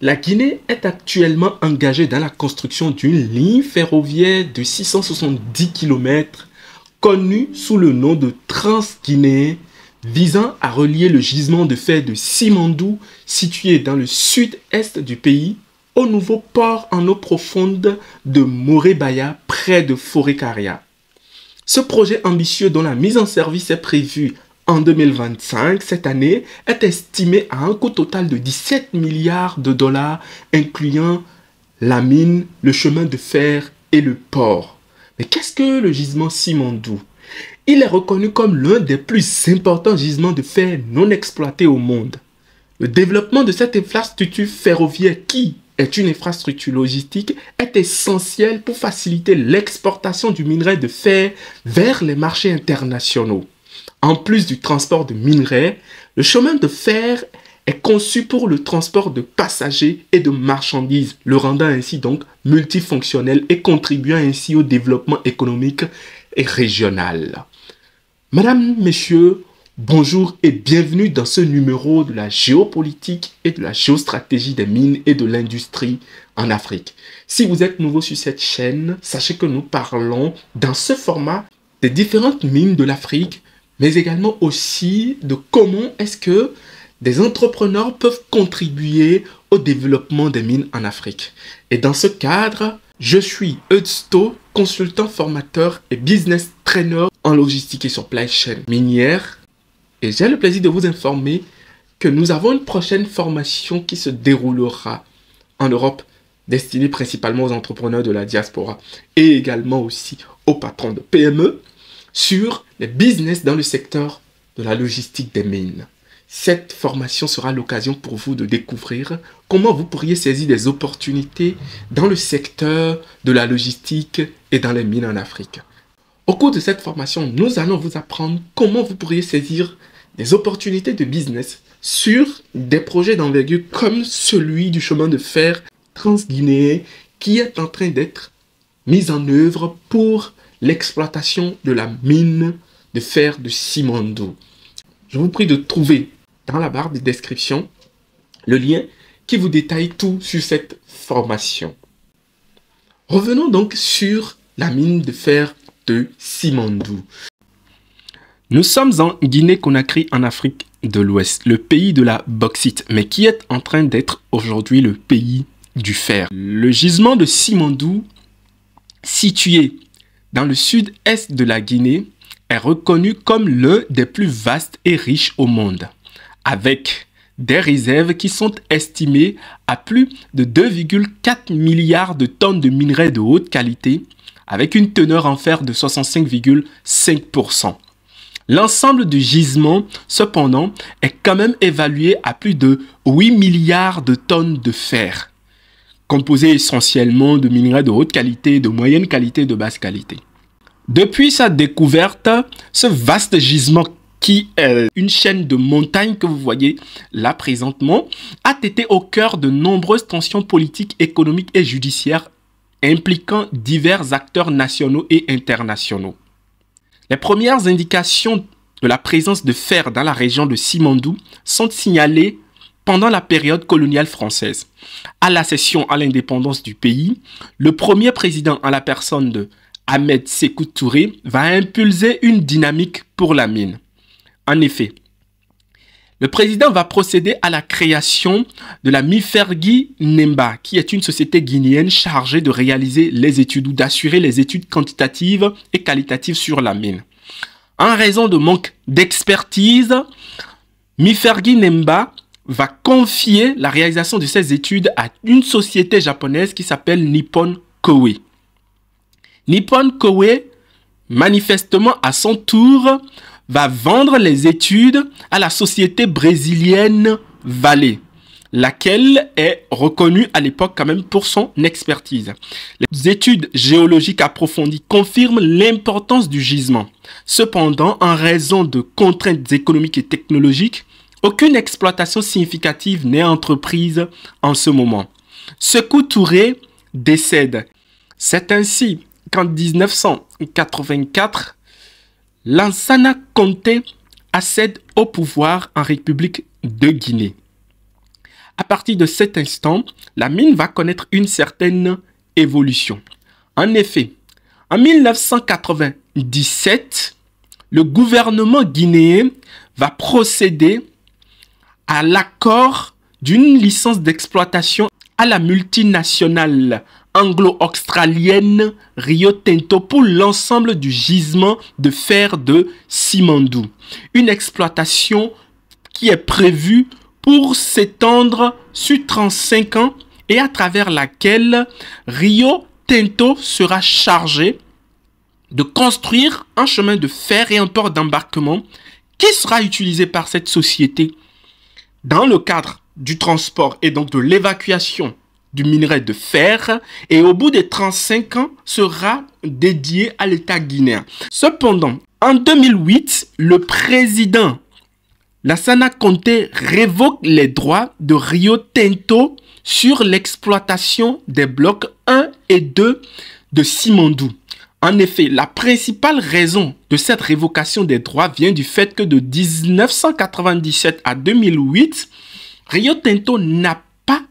La Guinée est actuellement engagée dans la construction d'une ligne ferroviaire de 670 km, connue sous le nom de Transguinéen, visant à relier le gisement de fer de Simandou, situé dans le sud-est du pays, au nouveau port en eau profonde de Morebaya, près de Forêt-Karia. Ce projet ambitieux dont la mise en service est prévue en 2025, cette année, est estimé à un coût total de 17 milliards de dollars, incluant la mine, le chemin de fer et le port. Mais qu'est-ce que le gisement Simandou? Il est reconnu comme l'un des plus importants gisements de fer non exploités au monde. Le développement de cette infrastructure ferroviaire qui est une infrastructure logistique est essentiel pour faciliter l'exportation du minerai de fer vers les marchés internationaux. En plus du transport de minerais, le chemin de fer est conçu pour le transport de passagers et de marchandises, le rendant ainsi donc multifonctionnel et contribuant ainsi au développement économique et régional. Madame, Messieurs, bonjour et bienvenue dans ce numéro de la géopolitique et de la géostratégie des mines et de l'industrie en Afrique. Si vous êtes nouveau sur cette chaîne, sachez que nous parlons dans ce format des différentes mines de l'Afrique, mais également aussi de comment est-ce que des entrepreneurs peuvent contribuer au développement des mines en Afrique. Et dans ce cadre, je suis Eudsto, consultant formateur et business trainer en logistique et supply chain minière. Et j'ai le plaisir de vous informer que nous avons une prochaine formation qui se déroulera en Europe, destinée principalement aux entrepreneurs de la diaspora et également aussi aux patrons de PME, sur les business dans le secteur de la logistique des mines. Cette formation sera l'occasion pour vous de découvrir comment vous pourriez saisir des opportunités dans le secteur de la logistique et dans les mines en Afrique. Au cours de cette formation, nous allons vous apprendre comment vous pourriez saisir des opportunités de business sur des projets d'envergure comme celui du chemin de fer transguinéen qui est en train d'être mis en œuvre pour l'exploitation de la mine de fer de Simandou. Je vous prie de trouver dans la barre de description le lien qui vous détaille tout sur cette formation. Revenons donc sur la mine de fer de Simandou. Nous sommes en Guinée-Conakry en Afrique de l'Ouest, le pays de la bauxite, mais qui est en train d'être aujourd'hui le pays du fer. Le gisement de Simandou, situé dans le sud-est de la Guinée, est reconnu comme l'un des plus vastes et riches au monde, avec des réserves qui sont estimées à plus de 2,4 milliards de tonnes de minerais de haute qualité, avec une teneur en fer de 65,5%. L'ensemble du gisement, cependant, est quand même évalué à plus de 8 milliards de tonnes de fer, composé essentiellement de minerais de haute qualité, de moyenne qualité et de basse qualité. Depuis sa découverte, ce vaste gisement qui est une chaîne de montagnes que vous voyez là présentement, a été au cœur de nombreuses tensions politiques, économiques et judiciaires impliquant divers acteurs nationaux et internationaux. Les premières indications de la présence de fer dans la région de Simandou sont signalées pendant la période coloniale française. À l'accession à l'indépendance du pays, le premier président en la personne de Ahmed Sékou Touré va impulser une dynamique pour la mine. En effet, le président va procéder à la création de la Mifergui Nemba, qui est une société guinéenne chargée de réaliser les études ou d'assurer les études quantitatives et qualitatives sur la mine. En raison de manque d'expertise, Mifergui Nemba va confier la réalisation de ces études à une société japonaise qui s'appelle Nippon Koei. Nippon Koei, manifestement à son tour, va vendre les études à la société brésilienne Vale, laquelle est reconnue à l'époque quand même pour son expertise. Les études géologiques approfondies confirment l'importance du gisement. Cependant, en raison de contraintes économiques et technologiques, aucune exploitation significative n'est entreprise en ce moment. Sékou Touré décède. C'est ainsi qu'en 1984, Lansana Conté accède au pouvoir en République de Guinée. À partir de cet instant, la mine va connaître une certaine évolution. En effet, en 1997, le gouvernement guinéen va procéder à l'accord d'une licence d'exploitation à la multinationale anglo-australienne Rio Tinto pour l'ensemble du gisement de fer de Simandou. Une exploitation qui est prévue pour s'étendre sur 35 ans et à travers laquelle Rio Tinto sera chargé de construire un chemin de fer et un port d'embarquement qui sera utilisé par cette société dans le cadre du transport et donc de l'évacuation du minerai de fer, et au bout des 35 ans sera dédié à l'État guinéen. Cependant, en 2008, le président Lassana Conté révoque les droits de Rio Tinto sur l'exploitation des blocs 1 et 2 de Simandou. En effet, la principale raison de cette révocation des droits vient du fait que de 1997 à 2008, Rio Tinto n'a pas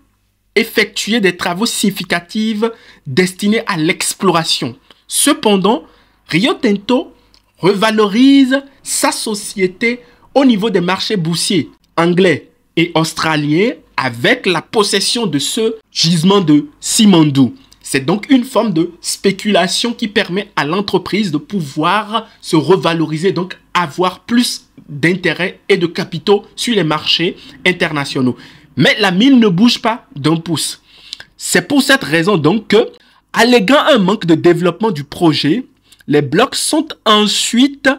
effectué des travaux significatifs destinés à l'exploration. Cependant, Rio Tinto revalorise sa société au niveau des marchés boursiers anglais et australiens avec la possession de ce gisement de Simandou. C'est donc une forme de spéculation qui permet à l'entreprise de pouvoir se revaloriser, donc avoir plus d'intérêts et de capitaux sur les marchés internationaux. Mais la mine ne bouge pas d'un pouce. C'est pour cette raison donc que, alléguant un manque de développement du projet, les blocs sont ensuite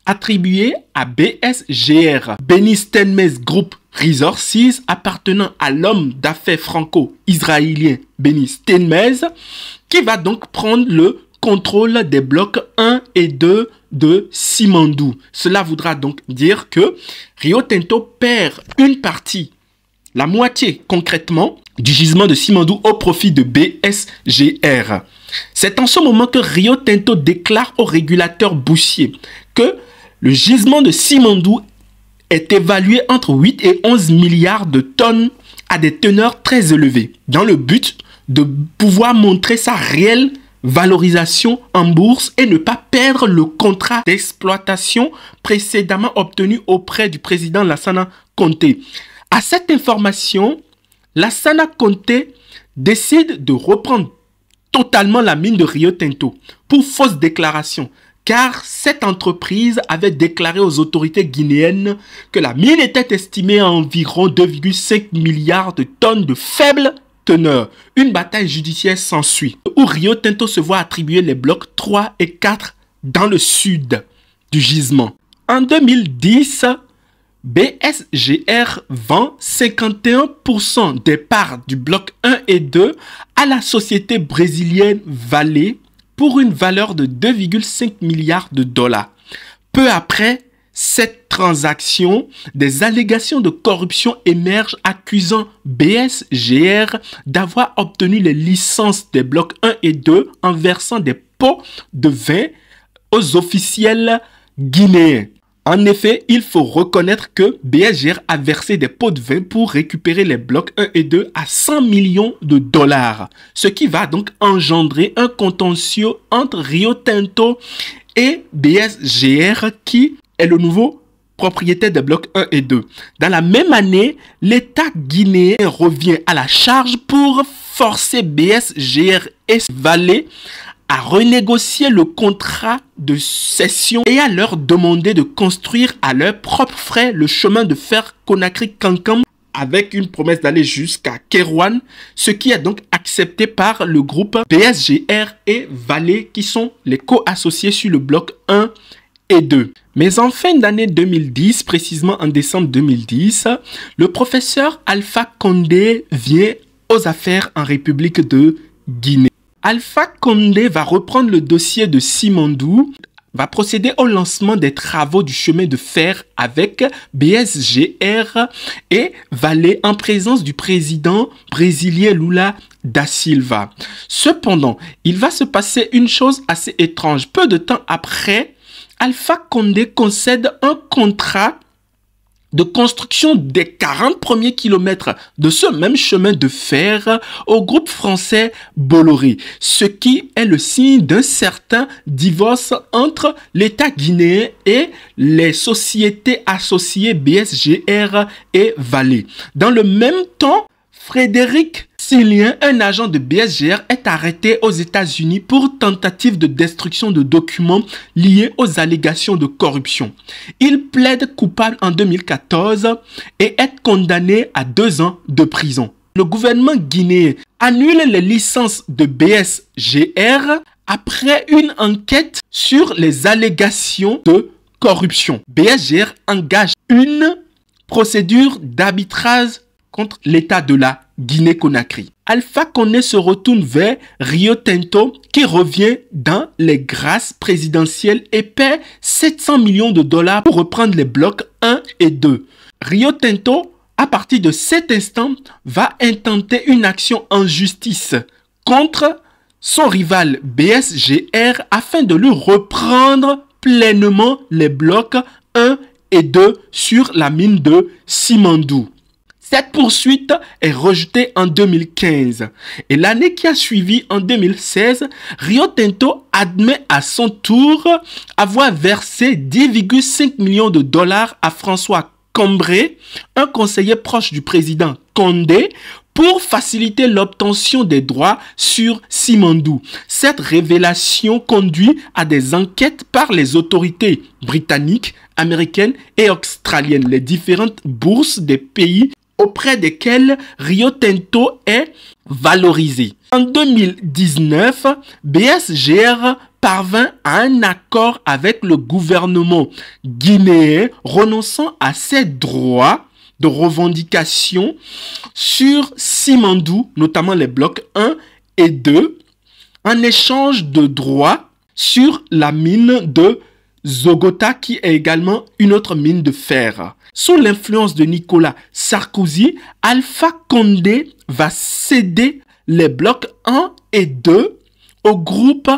attribués à BSGR, Benny Steinmetz Group Resources, appartenant à l'homme d'affaires franco-israélien Benny Steinmetz, qui va donc prendre le contrôle des blocs 1 et 2 de Simandou. Cela voudra donc dire que Rio Tinto perd une partie, la moitié concrètement, du gisement de Simandou au profit de BSGR. C'est en ce moment que Rio Tinto déclare au régulateur boursier que le gisement de Simandou est évalué entre 8 et 11 milliards de tonnes à des teneurs très élevées, dans le but de pouvoir montrer sa réelle valorisation en bourse et ne pas perdre le contrat d'exploitation précédemment obtenu auprès du président Lassana Conté. À cette information, Lassana Conté décide de reprendre totalement la mine de Rio Tinto pour fausse déclaration, car cette entreprise avait déclaré aux autorités guinéennes que la mine était estimée à environ 2,5 milliards de tonnes de faible teneur. Une bataille judiciaire s'ensuit, où Rio Tinto se voit attribuer les blocs 3 et 4 dans le sud du gisement. En 2010, BSGR vend 51% des parts du bloc 1 et 2 à la société brésilienne Vale pour une valeur de 2,5 milliards de dollars. Peu après cette transaction, des allégations de corruption émergent accusant BSGR d'avoir obtenu les licences des blocs 1 et 2 en versant des pots de vin aux officiels guinéens. En effet, il faut reconnaître que BSGR a versé des pots de vin pour récupérer les blocs 1 et 2 à 100 millions de dollars, ce qui va donc engendrer un contentieux entre Rio Tinto et BSGR qui est le nouveau propriétaire des blocs 1 et 2. Dans la même année, l'État guinéen revient à la charge pour forcer BSGR et Vale à renégocier le contrat de cession et à leur demander de construire à leurs propres frais le chemin de fer Conakry-Kankam avec une promesse d'aller jusqu'à Kérouane, ce qui est donc accepté par le groupe BSGR et Vale qui sont les co-associés sur le bloc 1 et 2. Mais en fin d'année 2010, précisément en décembre 2010, le professeur Alpha Condé vient aux affaires en République de Guinée. Alpha Condé va reprendre le dossier de Simandou, va procéder au lancement des travaux du chemin de fer avec BSGR et Vale en présence du président brésilien Lula da Silva. Cependant, il va se passer une chose assez étrange. Peu de temps après, Alpha Condé concède un contrat de construction des 40 premiers kilomètres de ce même chemin de fer au groupe français Bolloré, ce qui est le signe d'un certain divorce entre l'État guinéen et les sociétés associées BSGR et Vale. Dans le même temps, Frédéric Silien, un agent de BSGR, est arrêté aux États-Unis pour tentative de destruction de documents liés aux allégations de corruption. Il plaide coupable en 2014 et est condamné à 2 ans de prison. Le gouvernement guinéen annule les licences de BSGR après une enquête sur les allégations de corruption. BSGR engage une procédure d'arbitrage contre l'État de la Guinée-Conakry. Alpha Condé se retourne vers Rio Tinto qui revient dans les grâces présidentielles et paie 700 millions de dollars pour reprendre les blocs 1 et 2. Rio Tinto, à partir de cet instant, va intenter une action en justice contre son rival BSGR afin de lui reprendre pleinement les blocs 1 et 2 sur la mine de Simandou. Cette poursuite est rejetée en 2015 et l'année qui a suivi, en 2016, Rio Tinto admet à son tour avoir versé 10,5 millions de dollars à François Cambré, un conseiller proche du président Condé, pour faciliter l'obtention des droits sur Simandou. Cette révélation conduit à des enquêtes par les autorités britanniques, américaines et australiennes, les différentes bourses des pays auprès desquels Rio Tinto est valorisé. En 2019, BSGR parvint à un accord avec le gouvernement guinéen renonçant à ses droits de revendication sur Simandou, notamment les blocs 1 et 2, en échange de droits sur la mine de Zogota, qui est également une autre mine de fer. Sous l'influence de Nicolas Sarkozy, Alpha Condé va céder les blocs 1 et 2 au groupe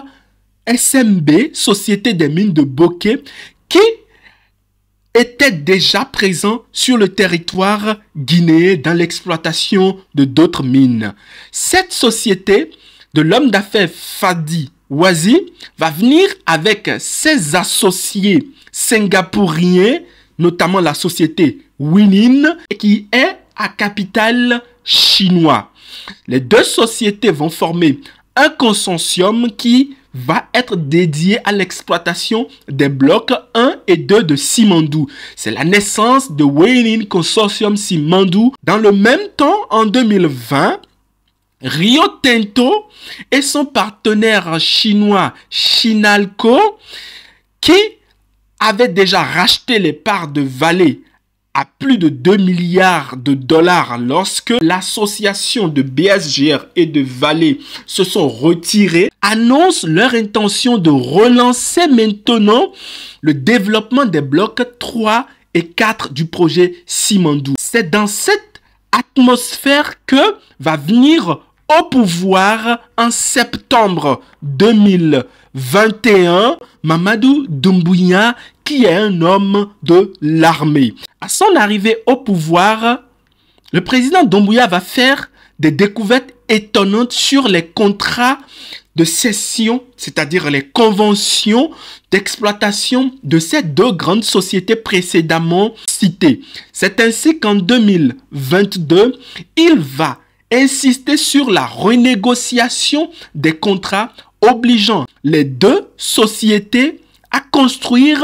SMB, Société des mines de Bokeh, qui était déjà présent sur le territoire guinéen dans l'exploitation de d'autres mines. Cette société de l'homme d'affaires Fadi Wazi va venir avec ses associés singapouriens, notamment la société Winning, qui est à capital chinois. Les deux sociétés vont former un consortium qui va être dédié à l'exploitation des blocs 1 et 2 de Simandou. C'est la naissance de Winning Consortium Simandou. Dans le même temps, en 2020, Rio Tinto et son partenaire chinois Chinalco, qui avait déjà racheté les parts de Vale à plus de 2 milliards de dollars lorsque l'association de BSGR et de Vale se sont retirés, annoncent leur intention de relancer maintenant le développement des blocs 3 et 4 du projet Simandou. C'est dans cette atmosphère que va venir au pouvoir en septembre 2021 Mamadou Doumbouya, qui est un homme de l'armée. À son arrivée au pouvoir, le président Doumbouya va faire des découvertes étonnantes sur les contrats de cession, c'est-à-dire les conventions d'exploitation de ces deux grandes sociétés précédemment citées. C'est ainsi qu'en 2022, il va insister sur la renégociation des contrats, obligeant les deux sociétés à construire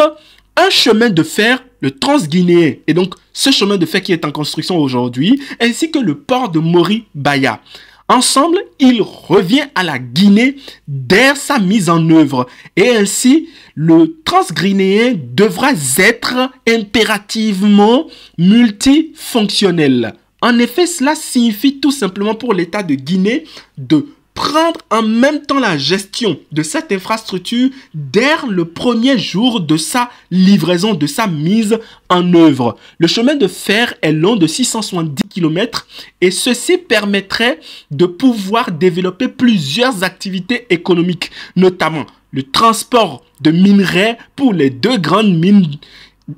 un chemin de fer, le Transguinéen, et donc ce chemin de fer qui est en construction aujourd'hui, ainsi que le port de Mori-Baya. Ensemble, il revient à la Guinée dès sa mise en œuvre, et ainsi le Transguinéen devra être impérativement multifonctionnel. En effet, cela signifie tout simplement pour l'État de Guinée de prendre en même temps la gestion de cette infrastructure dès le premier jour de sa livraison, de sa mise en œuvre. Le chemin de fer est long de 670 km et ceci permettrait de pouvoir développer plusieurs activités économiques, notamment le transport de minerais pour les deux grandes mines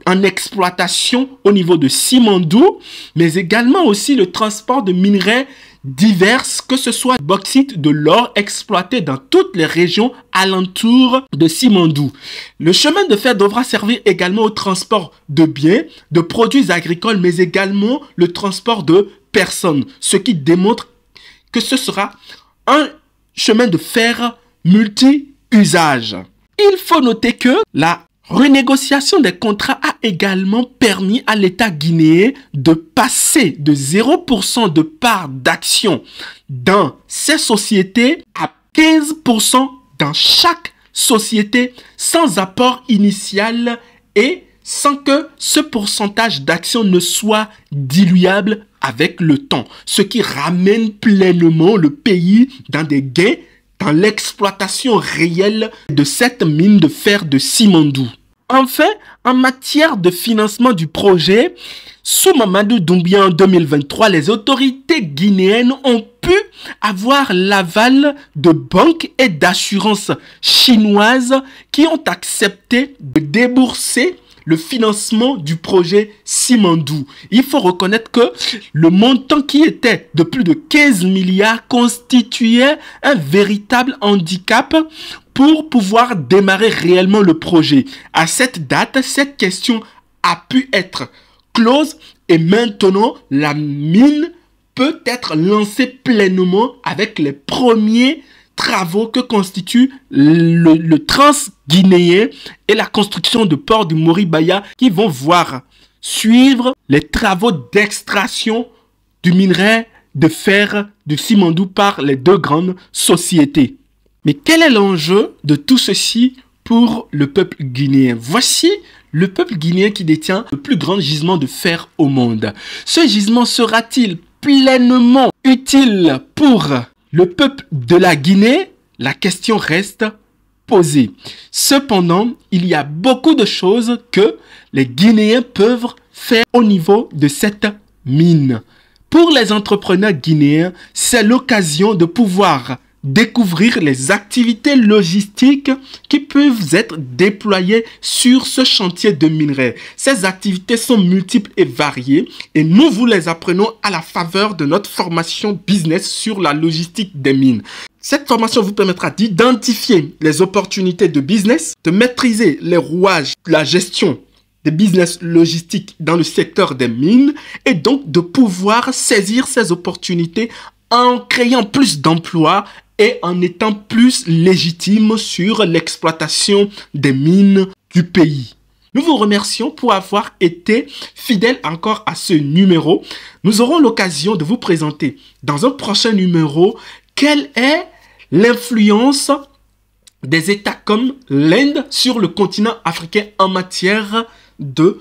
en exploitation au niveau de Simandou, mais également aussi le transport de minerais divers, que ce soit bauxite, de l'or exploité dans toutes les régions alentours de Simandou. Le chemin de fer devra servir également au transport de biens, de produits agricoles, mais également le transport de personnes, ce qui démontre que ce sera un chemin de fer multi-usage. Il faut noter que la renégociation des contrats a également permis à l'État guinéen de passer de 0% de part d'action dans ces sociétés à 15% dans chaque société sans apport initial et sans que ce pourcentage d'action ne soit diluable avec le temps, ce qui ramène pleinement le pays dans des gains dans l'exploitation réelle de cette mine de fer de Simandou. Enfin, en matière de financement du projet, sous Mamadou Doumbia en 2023, les autorités guinéennes ont pu avoir l'aval de banques et d'assurances chinoises qui ont accepté de débourser le financement du projet Simandou. Il faut reconnaître que le montant qui était de plus de 15 milliards constituait un véritable handicap pour pouvoir démarrer réellement le projet. À cette date, cette question a pu être close et maintenant la mine peut être lancée pleinement avec les premiers travaux que constituent le Trans-Guinéen et la construction de port du Moribaya qui vont voir suivre les travaux d'extraction du minerai de fer de Simandou par les deux grandes sociétés. Mais quel est l'enjeu de tout ceci pour le peuple guinéen? Voici le peuple guinéen qui détient le plus grand gisement de fer au monde. Ce gisement sera-t-il pleinement utile pour le peuple de la Guinée? La question reste posée. Cependant, il y a beaucoup de choses que les Guinéens peuvent faire au niveau de cette mine. Pour les entrepreneurs guinéens, c'est l'occasion de pouvoir découvrir les activités logistiques qui peuvent être déployées sur ce chantier de minerai. Ces activités sont multiples et variées et nous vous les apprenons à la faveur de notre formation business sur la logistique des mines. Cette formation vous permettra d'identifier les opportunités de business, de maîtriser les rouages, la gestion des business logistiques dans le secteur des mines et donc de pouvoir saisir ces opportunités en créant plus d'emplois et en étant plus légitime sur l'exploitation des mines du pays. Nous vous remercions pour avoir été fidèles encore à ce numéro. Nous aurons l'occasion de vous présenter dans un prochain numéro quelle est l'influence des États comme l'Inde sur le continent africain en matière de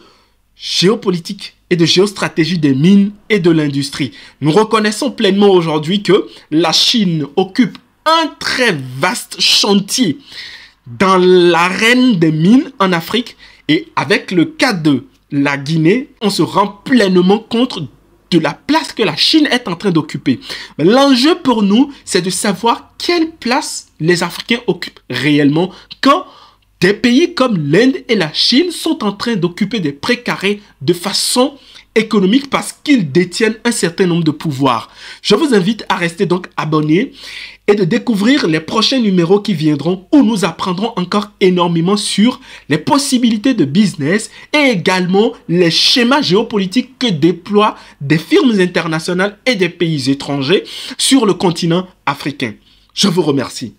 géopolitique et de géostratégie des mines et de l'industrie. Nous reconnaissons pleinement aujourd'hui que la Chine occupe un très vaste chantier dans l'arène des mines en Afrique et avec le cas de la Guinée, on se rend pleinement compte de la place que la Chine est en train d'occuper. L'enjeu pour nous, c'est de savoir quelle place les Africains occupent réellement quand des pays comme l'Inde et la Chine sont en train d'occuper des précarés de façon économique parce qu'ils détiennent un certain nombre de pouvoirs. Je vous invite à rester donc abonné et de découvrir les prochains numéros qui viendront où nous apprendrons encore énormément sur les possibilités de business et également les schémas géopolitiques que déploient des firmes internationales et des pays étrangers sur le continent africain. Je vous remercie.